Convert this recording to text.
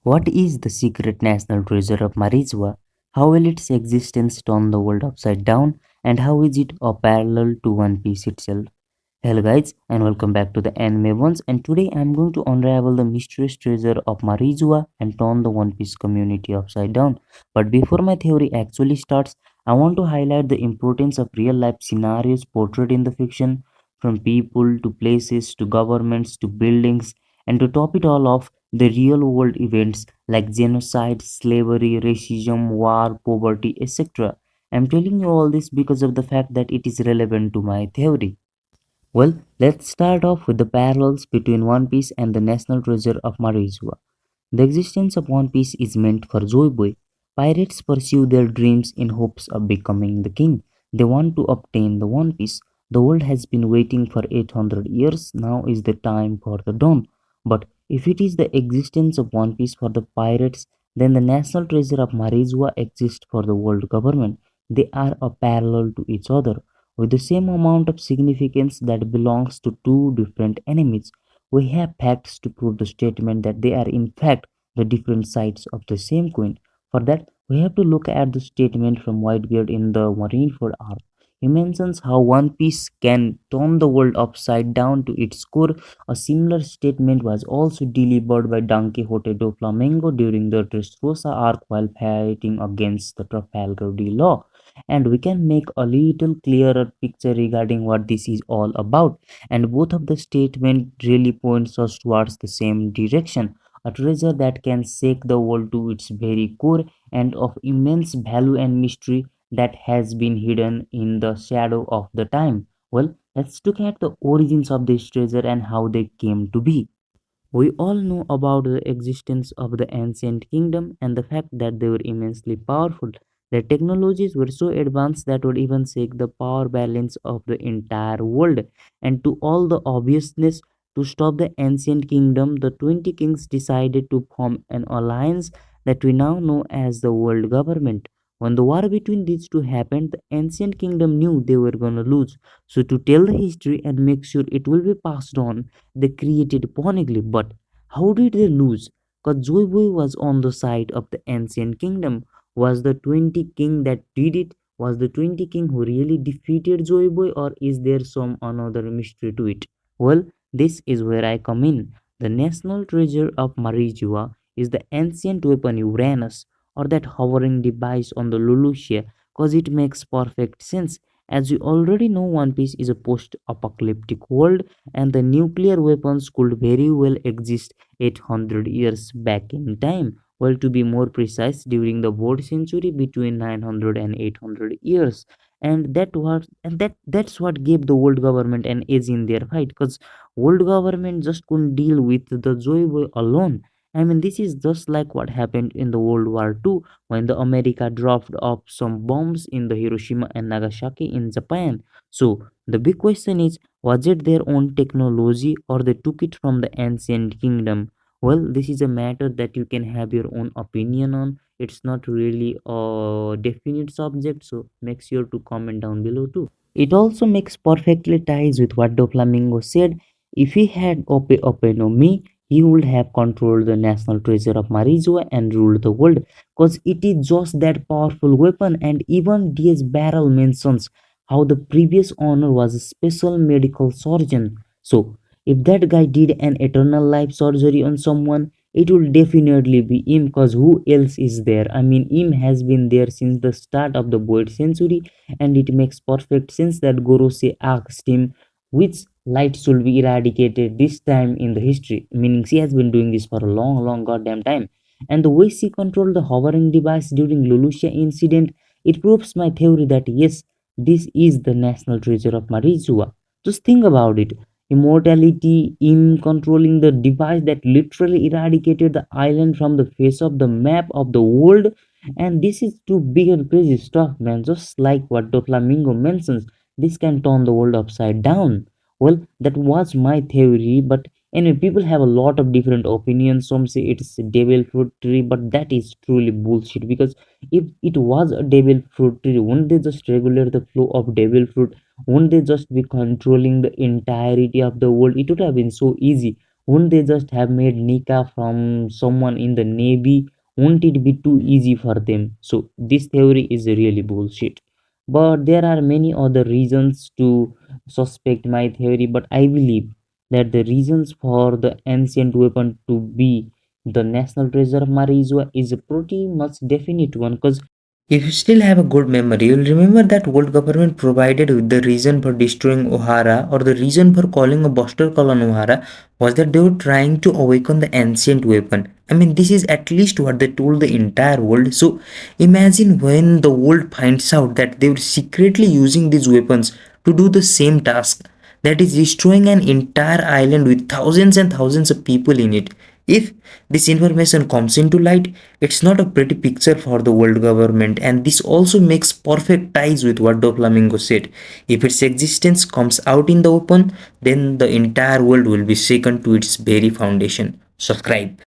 What is the secret national treasure of marijuana? How will its existence turn the world upside down? And how is it a parallel to One Piece itself? Hello guys and welcome back to the Anime Ones, and today I am going to unravel the mysterious treasure of marijuana and turn the One Piece community upside down. But before my theory actually starts, I want to highlight the importance of real life scenarios portrayed in the fiction, from people to places to governments to buildings, and to top it all off, the real world events like genocide, slavery, racism, war, poverty, etc. I'm telling you all this because of the fact that it is relevant to my theory. Well, let's start off with the parallels between One Piece and the national treasure of marijuana. The existence of One Piece is meant for Joy Boy. Pirates pursue their dreams in hopes of becoming the king. They want to obtain the One Piece. The world has been waiting for 800 years. Now is the time for the dawn. But if it is the existence of One Piece for the pirates, then the national treasure of marijuana exists for the world government. They are a parallel to each other, with the same amount of significance that belongs to two different enemies. We have facts to prove the statement that they are in fact the different sides of the same coin. For that, we have to look at the statement from Whitebeard in the Marineford arc. He mentions how One Piece can turn the world upside down to its core. A similar statement was also delivered by Don Quixote do Flamengo during the Dressrosa arc while fighting against the Trafalgar Law, and we can make a little clearer picture regarding what this is all about, and both of the statement really points us towards the same direction, a treasure that can shake the world to its very core and of immense value and mystery that has been hidden in the shadow of the time. Well, let's look at the origins of this treasure and how they came to be. We all know about the existence of the ancient kingdom and the fact that they were immensely powerful. Their technologies were so advanced that would even shake the power balance of the entire world. And to all the obviousness, to stop the ancient kingdom, the 20 kings decided to form an alliance that we now know as the world government. When the war between these two happened, the ancient kingdom knew they were gonna lose. So to tell the history and make sure it will be passed on, they created Poneglyph. But how did they lose? Because Zoiboy was on the side of the ancient kingdom. Was the 20 king that did it? Was the 20 king who really defeated Zoiboy, or is there some another mystery to it? Well, this is where I come in. The national treasure of Marijua is the ancient weapon Uranus, or that hovering device on the Lulusia, cause it makes perfect sense. As we already know, One Piece is a post-apocalyptic world, and the nuclear weapons could very well exist 800 years back in time. Well, to be more precise, during the world century between 900 and 800 years. And that's what gave the world government an edge in their fight, because world government just couldn't deal with the Joy Boy alone. I mean, this is just like what happened in the World War II when the America dropped off some bombs in the Hiroshima and Nagasaki in Japan. So the big question is, was it their own technology or they took it from the ancient kingdom? Well, this is a matter that you can have your own opinion on. It's not really a definite subject, so make sure to comment down below too. It also makes perfectly ties with what Doflamingo said. If he had Ope Ope no Mi, he would have controlled the national treasure of Marijoe and ruled the world, because it is just that powerful weapon. And even D.S. Barrel mentions how the previous owner was a special medical surgeon. So, if that guy did an eternal life surgery on someone, it will definitely be him, because who else is there? I mean, him has been there since the start of the Void century, and it makes perfect sense that Gorose asked him which light should be eradicated this time in the history, meaning she has been doing this for a long, long goddamn time. And the way she controlled the hovering device during Lulusia incident, it proves my theory that yes, this is the national treasure of Marizua. Just think about it. Immortality in controlling the device that literally eradicated the island from the face of the map of the world. And this is too big and crazy stuff, man. Just like what Doflamingo mentions, this can turn the world upside down. Well, that was my theory, but anyway, people have a lot of different opinions. Some say it's a devil fruit tree, but that is truly bullshit, because if it was a devil fruit tree, wouldn't they just regulate the flow of devil fruit? Wouldn't they just be controlling the entirety of the world? It would have been so easy. Wouldn't they just have made Nika from someone in the Navy? Won't it be too easy for them? So this theory is really bullshit. But there are many other reasons to suspect my theory, but I believe that the reasons for the ancient weapon to be the national treasure of Marizua is a pretty much definite one, because if you still have a good memory, you'll remember that world government provided with the reason for destroying Ohara, or the reason for calling a buster call on Ohara, was that they were trying to awaken the ancient weapon. I mean, this is at least what they told the entire world. So imagine when the world finds out that they were secretly using these weapons to do the same task, that is destroying an entire island with thousands and thousands of people in it. If this information comes into light, it's not a pretty picture for the world government, and this also makes perfect ties with what Doflamingo said. If its existence comes out in the open, then the entire world will be shaken to its very foundation. Subscribe.